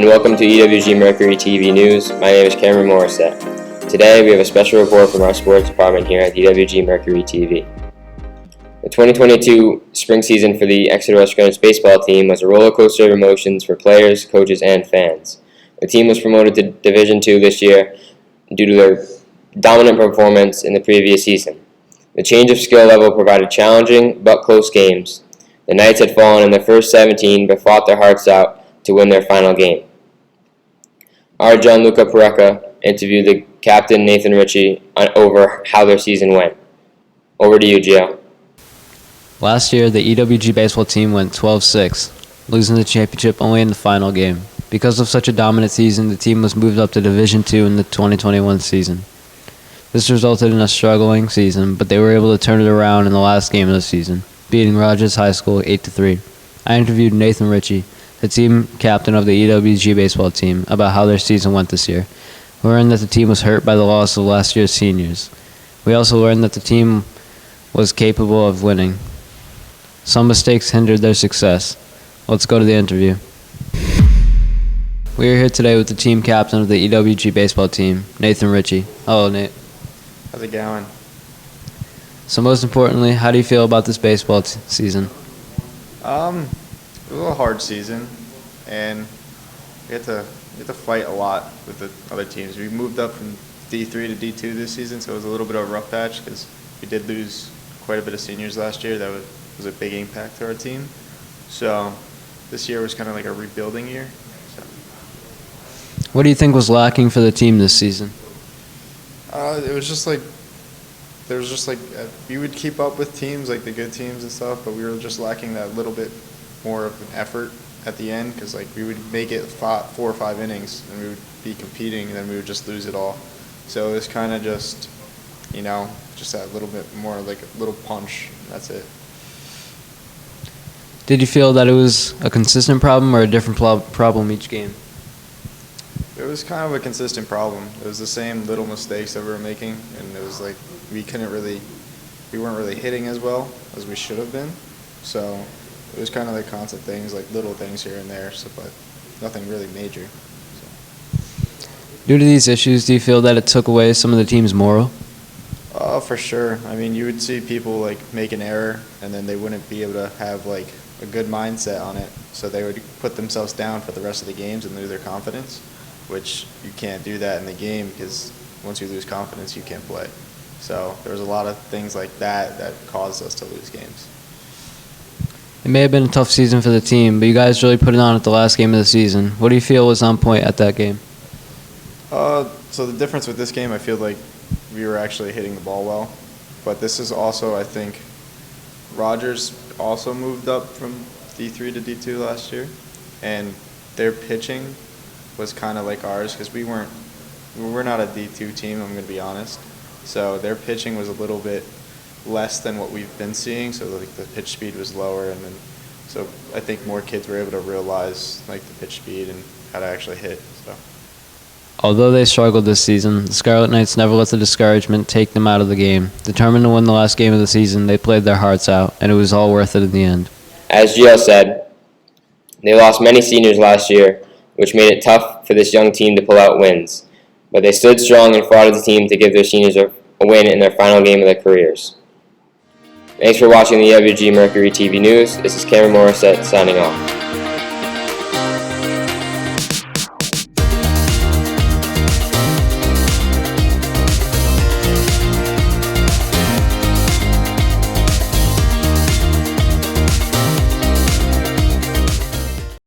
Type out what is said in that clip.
and welcome to EWG Mercury TV News. My name is Cameron Morissette. Today we have a special report from our sports department here at EWG Mercury TV. The 2022 spring season for the Exeter West Greenwich baseball team was a roller coaster of emotions for players, coaches, and fans. The team was promoted to Division II this year due to their dominant performance in the previous season. The change of skill level provided challenging but close games. The Knights had fallen in their first 17 but fought their hearts out to win their final game. Our Gianluca Pareca interviewed the captain Nathan Ritchie over how their season went. Over to you, Gio. Last year, the EWG baseball team went 12-6, losing the championship only in the final game. Because of such a dominant season, the team was moved up to Division II in the 2021 season. This resulted in a struggling season, but they were able to turn it around in the last game of the season, beating Rogers High School 8-3. I interviewed Nathan Ritchie, the team captain of the EWG baseball team, about how their season went this year. We learned that the team was hurt by the loss of last year's seniors. We also learned that the team was capable of winning. Some mistakes hindered their success. Let's go to the interview. We are here today with the team captain of the EWG baseball team, Nathan Ritchie. Hello, Nate. How's it going? So most importantly, how do you feel about this baseball season? It was a hard season, and we had to fight a lot with the other teams. We moved up from D3 to D2 this season, so it was a little bit of a rough patch because we did lose quite a bit of seniors last year. That was a big impact to our team. So this year was kind of like a rebuilding year. So. What do you think was lacking for the team this season? It was just like we would keep up with teams, like the good teams and stuff, but we were just lacking that little bit more of an effort at the end, because like we would make it 4 or 5 innings and we would be competing and then we would just lose it all. So it was kind of just that little bit more, like a little punch, and that's it. Did you feel that it was a consistent problem or a different problem each game? It was kind of a consistent problem. It was the same little mistakes that we were making, and it was like we weren't really hitting as well as we should have been. So it was kind of like constant things, like little things here and there, but nothing really major. So. Due to these issues, do you feel that it took away some of the team's morale? For sure. I mean, you would see people like make an error, and then they wouldn't be able to have like a good mindset on it, so they would put themselves down for the rest of the games and lose their confidence, which you can't do that in the game, because once you lose confidence, you can't play. So there was a lot of things like that caused us to lose games. It may have been a tough season for the team, but you guys really put it on at the last game of the season. What do you feel was on point at that game? So the difference with this game, I feel like we were actually hitting the ball well. But this is also, I think, Rogers also moved up from D3 to D2 last year, and their pitching was kind of like ours, because we're not a D2 team, I'm going to be honest. So their pitching was a little bit less than what we've been seeing, so like the pitch speed was lower, and then so I think more kids were able to realize like the pitch speed and how to actually hit. So. Although they struggled this season, the Scarlet Knights never let the discouragement take them out of the game. Determined to win the last game of the season, they played their hearts out, and it was all worth it in the end. As Gio said, they lost many seniors last year, which made it tough for this young team to pull out wins. But they stood strong and fought as a team to give their seniors a win in their final game of their careers. Thanks for watching the EWG Mercury TV News. This is Cameron Morissette signing off.